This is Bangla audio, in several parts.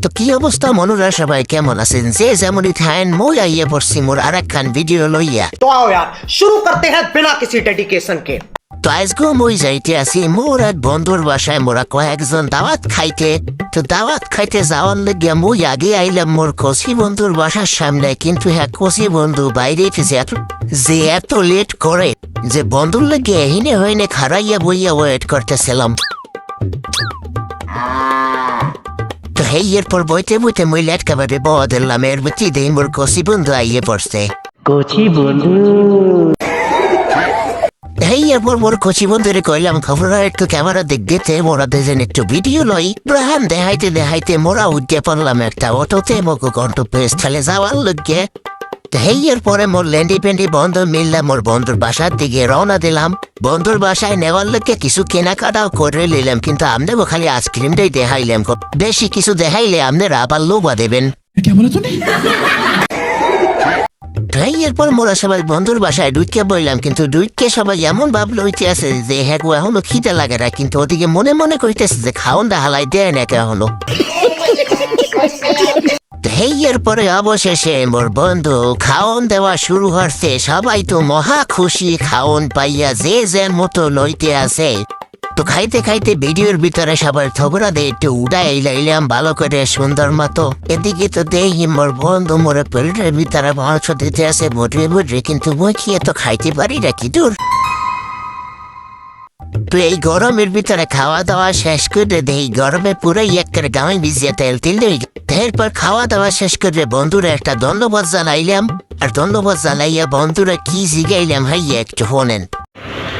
তো কি অবস্থা মনুরা সবাই কেমন আছেন যে যেমনই থাকেন মই আইয়ে পড়ছি মোর আরেকখান ভিডিও লইয়া। तो आओ यार शुरू करते हैं बिना किसी डेडिकेशन के। তো আজকেও মই যাইতে আছি মোর এক বন্ধুর বাসায় মোরা কয়েকজন দাওয়াত খাইতে। তো দাওয়াত খাইতে যাওয়ার লেগে মই আগে আইলাম মোর কচি বন্ধুর বাসার সামনে, কিন্তু হ্যাঁ কচি বন্ধু বাইরে যে এত লেট করে যে বন্ধুর লেগে হিনে হইনে খারাইয়া বইয়া ওয়েট করতেছিলাম। তো হেই এরপর বইতে বইতে মই লেট কাবারে বয়া দিলাম, এর ভিত্তি দেই মোর কচি বন্ধু আইয়ে পড়ছে। কচি বন্ধু হেই এরপর মোর কচি বন্ধুরে কইলাম খবরা একটু ক্যামেরা দেখতে মোরা দুজন একটু ভিডিও লই। ব্রাহান দেখাইতে দেখাইতে মোরা উঠে পড়লাম একটা অটোতে মগো গন্তব্যস্থলে যাওয়ার লগে। হেই এরপরে মোর ল্যান্ডি প্যান্ডি বন্ধু মিললে মোর বন্ধুর বাসার দিকে রওনা দিলাম। বন্ধুর বাসায় নেওয়ার লগে কিছু কেনাকাটাও করে নিলাম, কিন্তু আমনেও খালি আইসক্রিমটাই দেখাইলাম, বেশি কিছু দেখাইলে আপনারা আবার লোভা দেবেন। এরপর মোরা সবাই বন্ধুর বাসায় ঢুকে বললাম, কিন্তু ঢুকে সবাই এমন ভাব লইতে আছে যে হ্যাঁ এখনো খিদে লাগে না, কিন্তু ওদিকে মনে মনে কইতেছে যে খাওন দা হালাই দেয় না এখনো। এরপরে অবশেষে মোর বন্ধু খাওন দেওয়া শুরু হচ্ছে। সবাই তো মহা খুশি খাওন পাইয়া যে যে মতো লইতে আছে। তো খাইতে খাইতে ভিডিওর ভিতরে সবার থবরা দিয়ে একটু উড়াই লাইলাম ভালো করে সুন্দর মতো। এদিকে তো দেখি মোর বন্ধু মোর পেটের ভিতরে মাংস দিতে আছে বটরে বটরে, কিন্তু মই খেয়ে তো খাইতে পারি না কি দূর। তো এই গরমের ভিতরে খাওয়া দাওয়া শেষ করে দেই গরমে পুরো একটা গাঁয়ে ভিজিয়ে তেল তিল দেই। এরপর খাওয়া দাওয়া শেষ করে বন্ধুরা একটা ধন্যবাদ জানাইলাম, আর ধন্যবাদ জানাইয়া বন্ধুরা কি জিগাইলাম হাইয়া একটু শোনেন।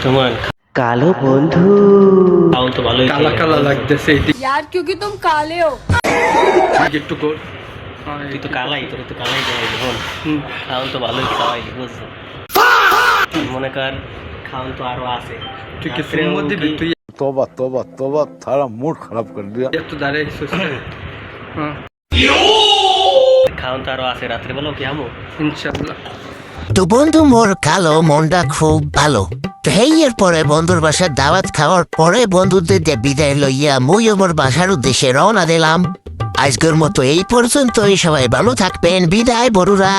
তোমার কালো বন্ধু তাও তো ভালোই काला काला लगतेছে यार क्योंकि तुम काले हो। একটু কর তুই তো কালাই, তোর তো কালাই দেয় বল। খাওন তো ভালোই খাওয়াই বুঝছো, মনে কর খাওন তো আরো আছে। তুই কি সুমত দিবি তুই तौबा तौबा तौबा थारा मूड खराब कर दिया। একটু দাঁড়াই হ্যাঁ খাওন তো আরো আছে, রাত্রে বেলাও কি আমো ইনশাআল্লাহ। তো বন্ধু মোর কালো মনটা খুব ভালো। তো এর পরে বন্ধুর বাসার দাওয়াত খাওয়ার পরে বন্ধুদের দিয়ে বিদায় লইয়া মই মোর বাসার উদ্দেশ্যে রওনা দিলাম। আজকের মতো এই পর্যন্তই, সবাই ভালো থাকবেন, বিদায় বড়ুরা।